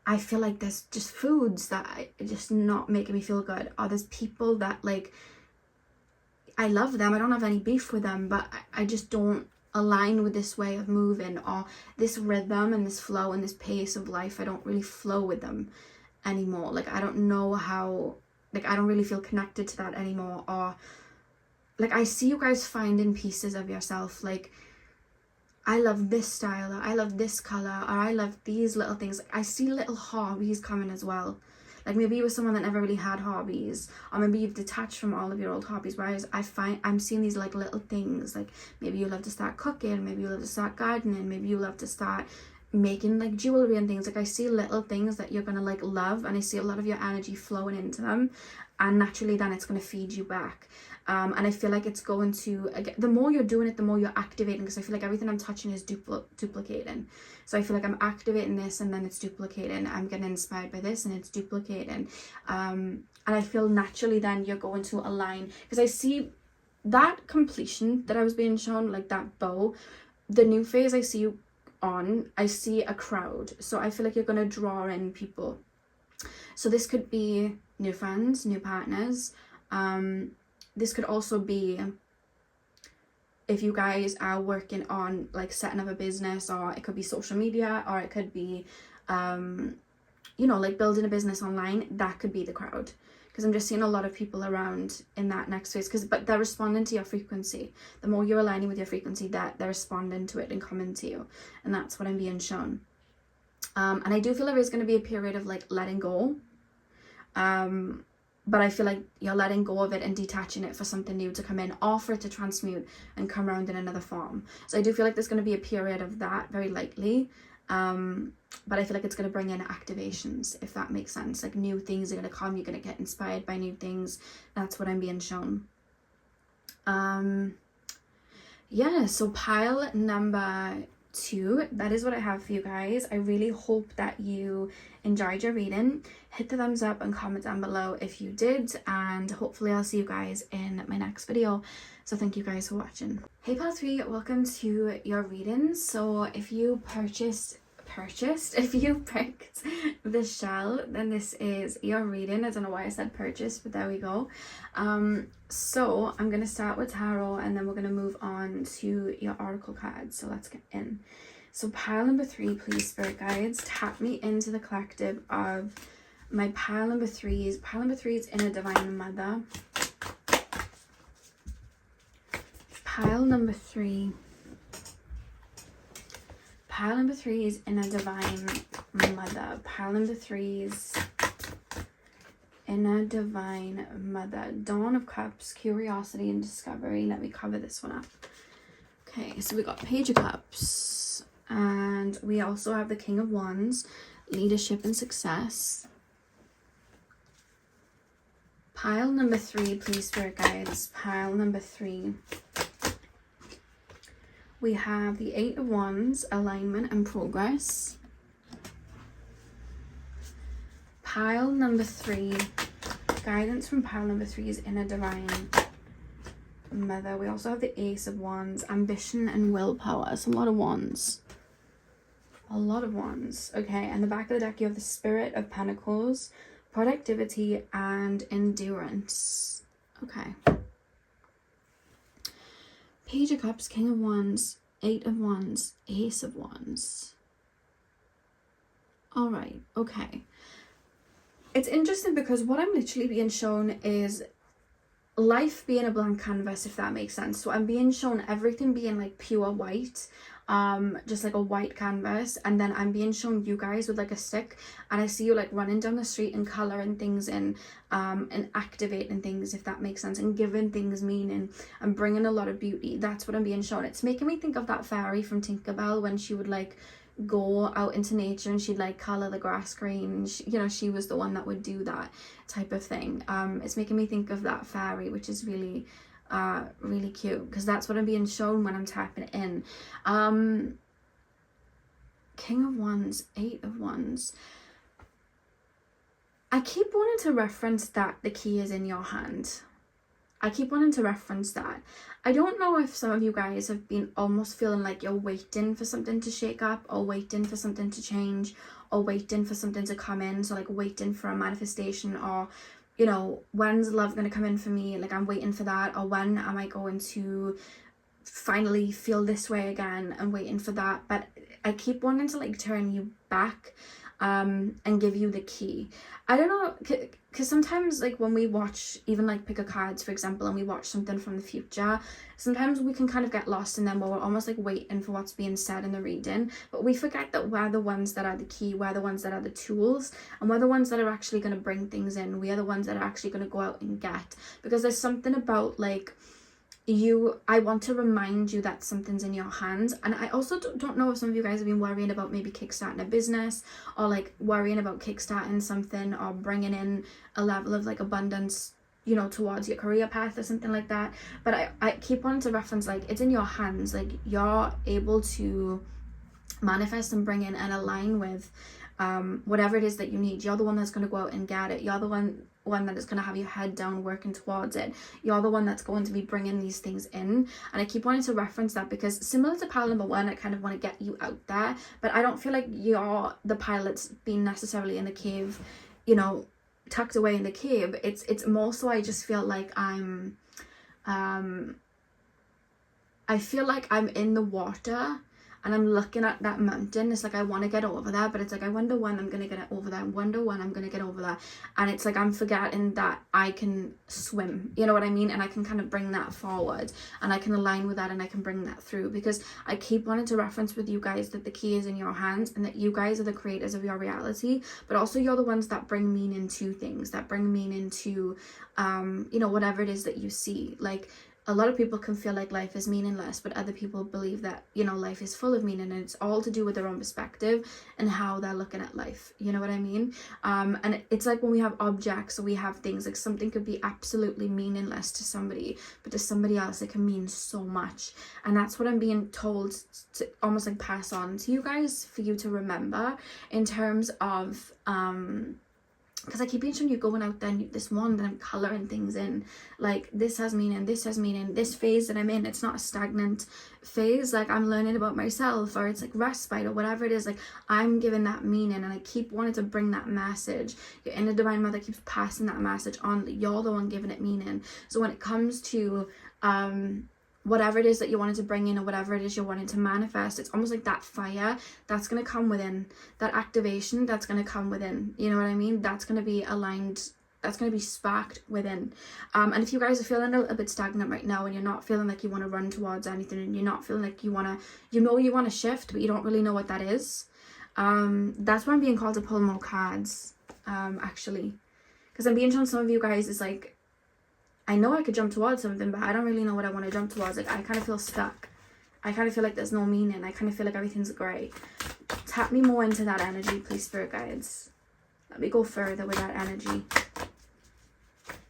A: I feel like there's just foods that are just not making me feel good, or there's people that, like, I love them, I don't have any beef with them, but I just don't align with this way of moving, or this rhythm and this flow and this pace of life. I don't really flow with them anymore. Like, I don't know how, like, I don't really feel connected to that anymore. Or like, I see you guys finding pieces of yourself, like, I love this style, or I love this color, or I love these little things. Like, I see little hobbies coming as well. Like, maybe you were someone that never really had hobbies, or maybe you've detached from all of your old hobbies, whereas I'm seeing these like little things. Like, maybe you love to start cooking, maybe you love to start gardening, maybe you love to start making like jewelry and things. Like, I see little things that you're gonna like love, and I see a lot of your energy flowing into them, and naturally then it's gonna feed you back. And I feel like it's going to, again, the more you're doing it, the more you're activating, because I feel like everything I'm touching is duplicating. So I feel like I'm activating this and then it's duplicating. I'm getting inspired by this and it's duplicating. And I feel naturally then you're going to align, because I see that completion that I was being shown, like that bow, the new phase I see I see a crowd. So I feel like you're going to draw in people. So this could be new friends, new partners. This could also be if you guys are working on like setting up a business, or it could be social media, or it could be, you know, like building a business online. That could be the crowd, because I'm just seeing a lot of people around in that next phase, but they're responding to your frequency. The more you're aligning with your frequency, that they're responding to it and coming to you. And that's what I'm being shown. And I do feel there is going to be a period of like letting go. But I feel like you're letting go of it and detaching it for something new to come in, or for it to transmute and come around in another form. So I do feel like there's going to be a period of that, very likely. But I feel like it's going to bring in activations, if that makes sense. Like new things are going to come, you're going to get inspired by new things. That's what I'm being shown. Yeah, so pile number 2, that is what I have for you guys. I really hope that you enjoyed your reading. Hit the thumbs up and comment down below if you did, and hopefully I'll see you guys in my next video. So thank you guys for watching. Hey pile 3, welcome to your reading. So if you if you picked the shell, then this is your reading. I don't know why I said purchase, but there we go. So I'm gonna start with tarot, and then we're gonna move on to your oracle cards. So let's get in. So pile number 3, please, spirit guides, tap me into the collective of my pile number 3s. Pile number 3 is Inner Divine Mother. Pile number 3. Pile number 3 is Inner Divine Mother. Pile number 3 is Inner Divine Mother. Dawn of Cups, Curiosity and Discovery. Let me cover this one up. Okay, so we got Page of Cups. And we also have the King of Wands, Leadership and Success. Pile number 3, please, spirit guides. Pile number 3. We have the 8 of Wands, Alignment and Progress. Pile number 3, guidance from pile number 3 is Inner Divine Mother. We also have the Ace of Wands, Ambition and Willpower. So a lot of wands. A lot of wands. Okay, and the back of the deck you have the Spirit of Pentacles, Productivity and Endurance. Okay. Page of Cups, King of Wands, 8 of Wands, Ace of Wands. All right, okay. It's interesting because what I'm literally being shown is life being a blank canvas, if that makes sense. So I'm being shown everything being like pure white, just like a white canvas, and then I'm being shown you guys with like a stick, and I see you like running down the street and colouring things in, and activating things, if that makes sense, and giving things meaning and bringing a lot of beauty. That's what I'm being shown. It's making me think of that fairy from Tinkerbell when she would like go out into nature and she'd like colour the grass green. You know, she was the one that would do that type of thing. It's making me think of that fairy, which is really really cute, because that's what I'm being shown when I'm tapping it in. King of Wands, 8 of Wands. I keep wanting to reference that the key is in your hand. I keep wanting to reference that. I don't know if some of you guys have been almost feeling like you're waiting for something to shake up, or waiting for something to change, or waiting for something to come in. So like waiting for a manifestation, or, you know, when's love going to come in for me? Like I'm waiting for that. Or when am I going to finally feel this way again? I'm waiting for that. But I keep wanting to like turn you back and give you the key. I don't know, because sometimes like when we watch, even like pick a cards for example, and we watch something from the future, sometimes we can kind of get lost in them, where we're almost like waiting for what's being said in the reading, but we forget that we're the ones that are the key, we're the ones that are the tools, and we're the ones that are actually going to bring things in. We are the ones that are actually going to go out and get, because there's something about like I want to remind you that something's in your hands. And I also don't know if some of you guys have been worrying about maybe kickstarting a business, or like worrying about kickstarting something, or bringing in a level of like abundance you know, towards your career path or something like that. But I keep wanting to reference, like, it's in your hands. Like, you're able to manifest and bring in and align with whatever it is that you need. You're the one that's going to go out and get it. You're the one that is going to have your head down working towards it. You're the one that's going to be bringing these things in. And I keep wanting to reference that because similar to pile number 1, I kind of want to get you out there, but I don't feel like you're the pile that's been necessarily in the cave, you know, tucked away in the cave. It's more so I just feel like I feel like I'm in the water and I'm looking at that mountain. It's like I want to get over there, but it's like I wonder when I'm going to get over there. I wonder when I'm going to get over there. And it's like I'm forgetting that I can swim, you know what I mean? And I can kind of bring that forward and I can align with that and I can bring that through, because I keep wanting to reference with you guys that the key is in your hands and that you guys are the creators of your reality, but also you're the ones that bring meaning to things, that bring meaning to, you know, whatever it is that you see. Like, a lot of people can feel like life is meaningless, but other people believe that, you know, life is full of meaning, and it's all to do with their own perspective and how they're looking at life. You know what I mean? And it's like when we have objects or we have things, like something could be absolutely meaningless to somebody, but to somebody else it can mean so much. And that's what I'm being told to almost like pass on to you guys for you to remember in terms of because I keep mentioning you going out there and this one that I'm colouring things in, like this has meaning, this has meaning, this phase that I'm in, it's not a stagnant phase, like I'm learning about myself, or it's like respite or whatever it is, like I'm giving that meaning, and I keep wanting to bring that message. Your inner divine mother keeps passing that message on, that you're the one giving it meaning. So when it comes to whatever it is that you wanted to bring in, or whatever it is you're wanting to manifest, it's almost like that fire that's going to come within, that activation that's going to come within, you know what I mean? That's going to be aligned, that's going to be sparked within. And if you guys are feeling a little bit stagnant right now, and you're not feeling like you want to run towards anything, and you're not feeling like you want to, you want to shift, but you don't really know what that is, that's why I'm being called to pull more cards, actually, because I'm being shown some of you guys is like, I know I could jump towards something, but I don't really know what I want to jump towards. Like, I kind of feel stuck. I kind of feel like there's no meaning. I kind of feel like everything's grey. Tap me more into that energy, please, spirit guides. Let me go further with that energy.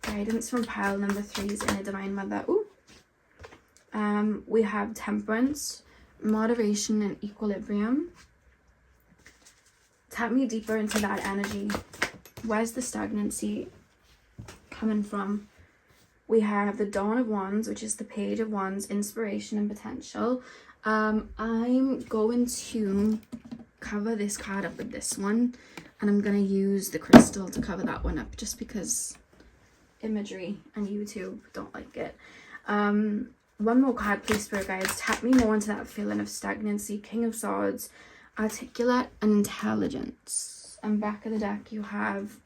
A: Guidance from pile number 3's inner divine mother. Ooh. We have temperance, moderation, and equilibrium. Tap me deeper into that energy. Where's the stagnancy coming from? We have the Dawn of Wands, which is the Page of Wands, inspiration and potential. I'm going to cover this card up with this one, and I'm going to use the crystal to cover that one up, just because imagery and YouTube don't like it. One more card, please, spirit guides. Tap me more into that feeling of stagnancy. King of Swords, articulate and intelligence. And back of the deck you have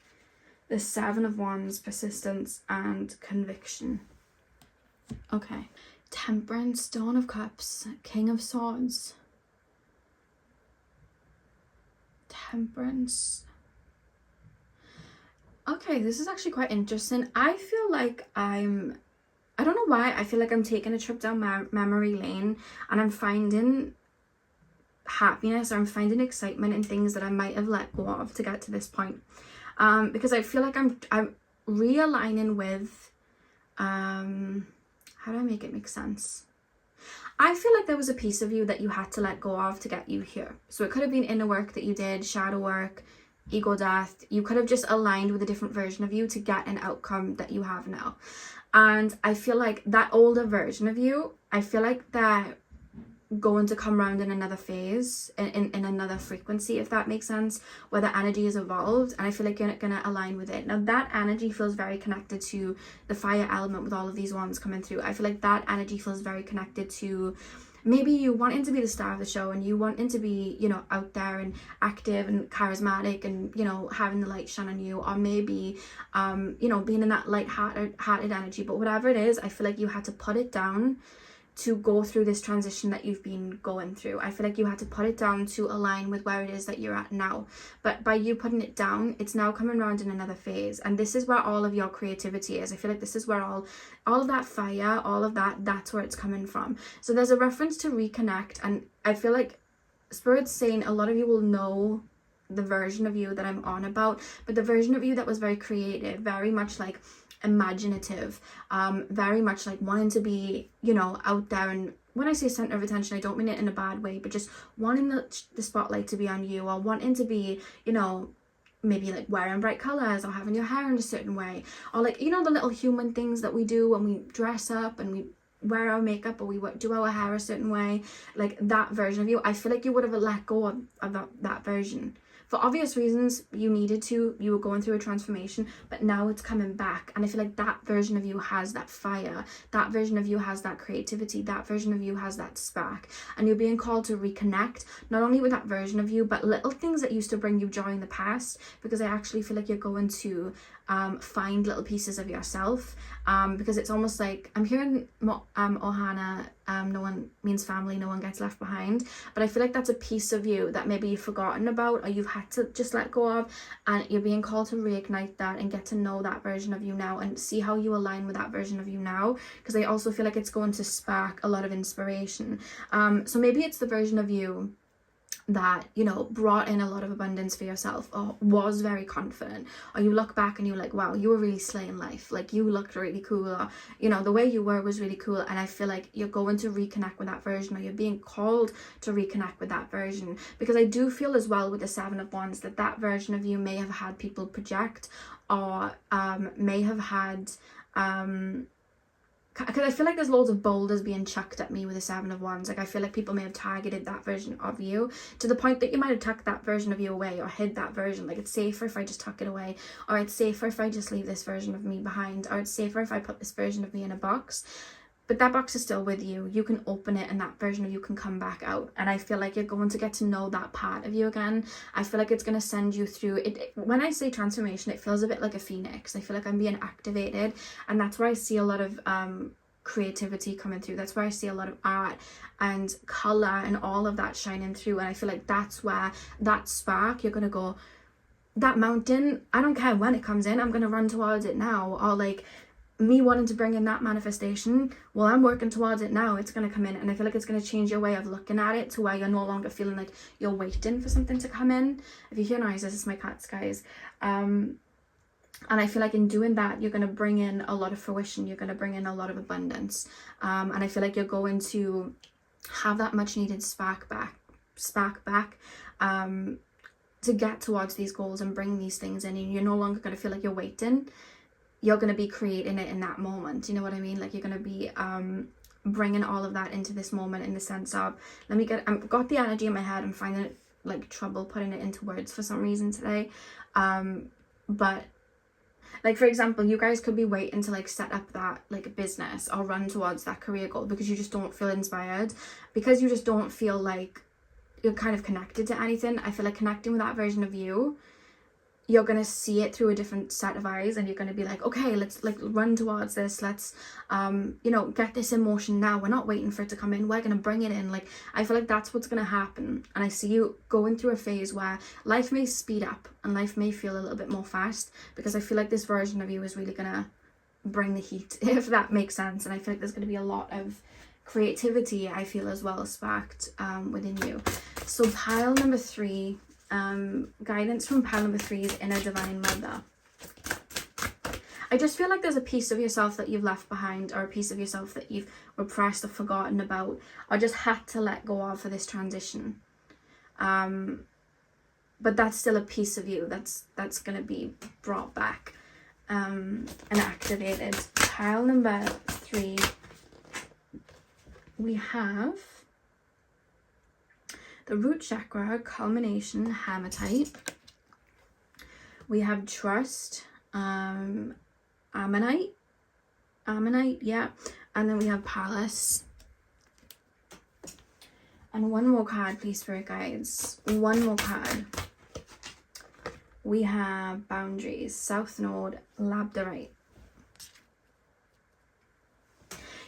A: the Seven of Wands, persistence and conviction. Okay. Temperance, Dawn of Cups, King of Swords. Temperance. Okay, this is actually quite interesting. I feel like I don't know why, I feel like I'm taking a trip down memory lane, and I'm finding happiness, or I'm finding excitement in things that I might have let go of to get to this point. Because I feel like I'm realigning with, how do I make it make sense? I feel like there was a piece of you that you had to let go of to get you here. So it could have been inner work that you did, shadow work, ego death. You could have just aligned with a different version of you to get an outcome that you have now. And I feel like that older version of you, I feel like that going to come around in another phase, in another frequency, if that makes sense, where the energy is evolved, and I feel like you're gonna align with it. Now that energy feels very connected to the fire element with all of these wands coming through. I feel like that energy feels very connected to maybe you wanting to be the star of the show, and you wanting to be, you know, out there and active and charismatic, and, you know, having the light shine on you, or maybe you know, being in that light-hearted energy. But whatever it is, I feel like you had to put it down to go through this transition that you've been going through. I feel like you had to put it down to align with where it is that you're at now. But by you putting it down, it's now coming around in another phase. And this is where all of your creativity is. I feel like this is where all of that fire, all of that, that's where it's coming from. So there's a reference to reconnect. And I feel like Spirit's saying a lot of you will know the version of you that I'm on about. But the version of you that was very creative, very much like imaginative, very much like wanting to be, you know, out there. And when I say center of attention, I don't mean it in a bad way, but just wanting the spotlight to be on you, or wanting to be, you know, maybe like wearing bright colors, or having your hair in a certain way, or like, you know, the little human things that we do when we dress up and we wear our makeup, or we do our hair a certain way, like that version of you. I feel like you would have let go of that version. For obvious reasons, you needed to, you were going through a transformation, but now it's coming back. And I feel like that version of you has that fire, that version of you has that creativity, that version of you has that spark. And you're being called to reconnect, not only with that version of you, but little things that used to bring you joy in the past, because I actually feel like you're going to find little pieces of yourself, because it's almost like I'm hearing Ohana, no one means family, no one gets left behind, but I feel like that's a piece of you that maybe you've forgotten about, or you've had to just let go of, and you're being called to reignite that and get to know that version of you now and see how you align with that version of you now, because I also feel like it's going to spark a lot of inspiration. So maybe it's the version of you that, you know, brought in a lot of abundance for yourself, or was very confident, or you look back and you're like, wow, you were really slaying life, like you looked really cool, or, you know, the way you were was really cool. And I feel like you're going to reconnect with that version, or you're being called to reconnect with that version, because I do feel as well with the Seven of Wands that that version of you may have had people project, or may have had because I feel like there's loads of boulders being chucked at me with the Seven of Wands. Like I feel like people may have targeted that version of you to the point that you might have tucked that version of you away, or hid that version. Like, it's safer if I just tuck it away, or it's safer if I just leave this version of me behind, or it's safer if I put this version of me in a box. But that box is still with you. You can open it and that version of you can come back out. And I feel like you're going to get to know that part of you again. I feel like it's going to send you through it. When I say transformation, it feels a bit like a phoenix. I feel like I'm being activated. And that's where I see a lot of creativity coming through. That's where I see a lot of art and color and all of that shining through. And I feel like that's where that spark, you're going to go, that mountain, I don't care when it comes in, I'm going to run towards it now. Or like, me wanting to bring in that manifestation, well, I'm working towards it now, it's going to come in. And I feel like it's going to change your way of looking at it to where you're no longer feeling like you're waiting for something to come in. If you hear noises, it's my cats, guys. And I feel like in doing that, you're going to bring in a lot of fruition, you're going to bring in a lot of abundance, and I feel like you're going to have that much needed spark back to get towards these goals and bring these things in. And you're no longer going to feel like you're waiting. You're going to be creating it in that moment. You know what I mean? Like, you're going to be bringing all of that into this moment, in the sense of, I've got the energy in my head. I'm finding it like trouble putting it into words for some reason today. But like, for example, you guys could be waiting to like set up that like business or run towards that career goal because you just don't feel inspired, because you just don't feel like you're kind of connected to anything. I feel like connecting with that version of you, you're going to see it through a different set of eyes, and you're going to be like, okay, let's like run towards this. Let's, you know, get this emotion now. We're not waiting for it to come in. We're going to bring it in. Like, I feel like that's what's going to happen. And I see you going through a phase where life may speed up and life may feel a little bit more fast, because I feel like this version of you is really going to bring the heat, if that makes sense. And I feel like there's going to be a lot of creativity, I feel, as well, sparked within you. So pile number 3, guidance from pile number 3 is Inner Divine Mother. I just feel like there's a piece of yourself that you've left behind, or a piece of yourself that you've repressed or forgotten about, or just had to let go of for this transition. But that's still a piece of you that's going to be brought back and activated. Pile number 3, we have the root chakra, culmination, hematite. We have trust, ammonite, yeah. And then we have palace. And one more card, please, spirit guides. One more card. We have boundaries, south node, labradorite.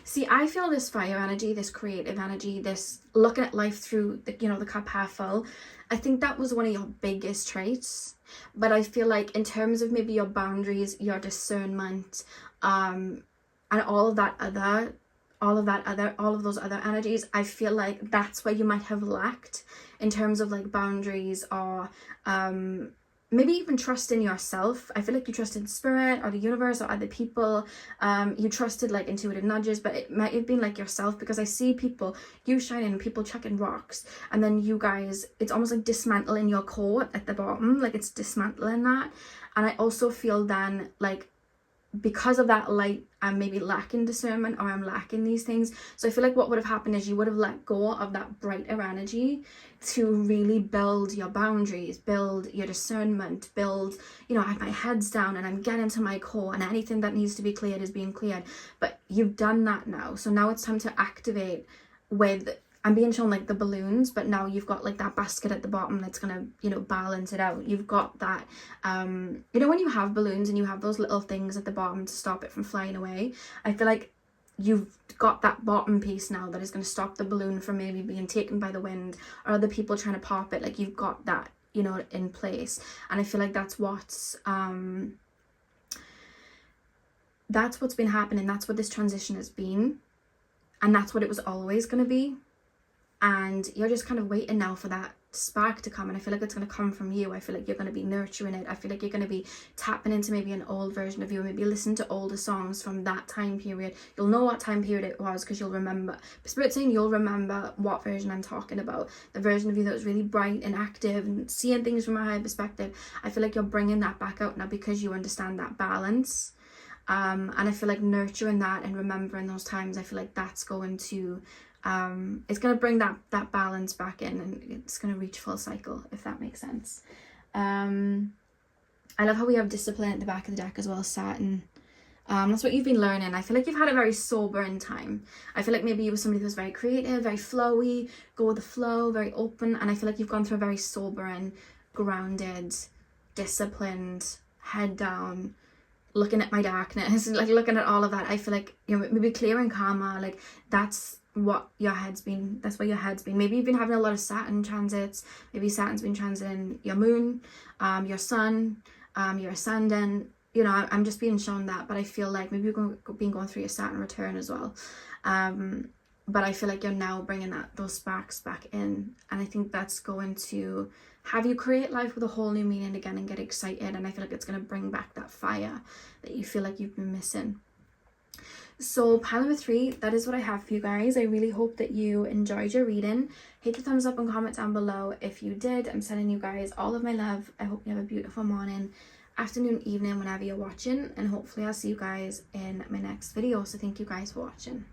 A: See, I feel this fire energy, this creative energy, this looking at life through the, you know, the cup half full. I think that was one of your biggest traits. But I feel like in terms of maybe your boundaries, your discernment, and all of those other energies, I feel like that's where you might have lacked in terms of like boundaries, or maybe even trust in yourself. I feel like you trusted spirit or the universe or other people. You trusted like intuitive nudges, but it might have been like yourself, because I see people, you shining, people chucking rocks, and then you guys, it's almost like dismantling your core at the bottom, like it's dismantling that. And I also feel then like, because of that light, I'm maybe lacking discernment, or I'm lacking these things. So I feel like what would have happened is you would have let go of that brighter energy to really build your boundaries, build your discernment, build, you know, my head's down and I'm getting to my core, and anything that needs to be cleared is being cleared. But you've done that now. So now it's time to activate with, I'm being shown like the balloons, but now you've got like that basket at the bottom that's gonna, you know, balance it out. You've got that, you know, when you have balloons and you have those little things at the bottom to stop it from flying away, I feel like you've got that bottom piece now that is going to stop the balloon from maybe being taken by the wind or other people trying to pop it. Like, you've got that, you know, in place. And I feel like that's what's been happening. That's what this transition has been, and that's what it was always going to be. And you're just kind of waiting now for that spark to come, and I feel like it's going to come from you. I feel like you're going to be nurturing it. I feel like you're going to be tapping into maybe an old version of you, maybe listen to older songs from that time period. You'll know what time period it was because you'll remember. Spirit's saying you'll remember what version I'm talking about, the version of you that was really bright and active and seeing things from a higher perspective. I feel like you're bringing that back out now because you understand that balance. And I feel like nurturing that and remembering those times, I feel like that's going to it's going to bring that balance back in, and it's going to reach full cycle, if that makes sense. I love how we have discipline at the back of the deck as well, Saturn. That's what you've been learning. I feel like you've had a very sobering time. I feel like maybe you were somebody who was very creative, very flowy, go with the flow, very open, and I feel like you've gone through a very sobering, grounded, disciplined, head down, looking at my darkness, like looking at all of that. I feel like, you know, maybe clearing karma, like that's what your head's been, that's where your head's been. Maybe you've been having a lot of Saturn transits. Maybe Saturn's been transiting your moon, your sun, your ascendant. You know, I'm just being shown that, but I feel like maybe you've been going through your Saturn return as well. But I feel like you're now bringing those sparks back in, and I think that's going to have you create life with a whole new meaning again and get excited. And I feel like it's going to bring back that fire that you feel like you've been missing. So pile number 3, that is what I have for you guys. I really hope that you enjoyed your reading. Hit the thumbs up and comment down below if you did. I'm sending you guys all of my love. I hope you have a beautiful morning, afternoon, evening, whenever you're watching, and hopefully I'll see you guys in my next video. So thank you guys for watching.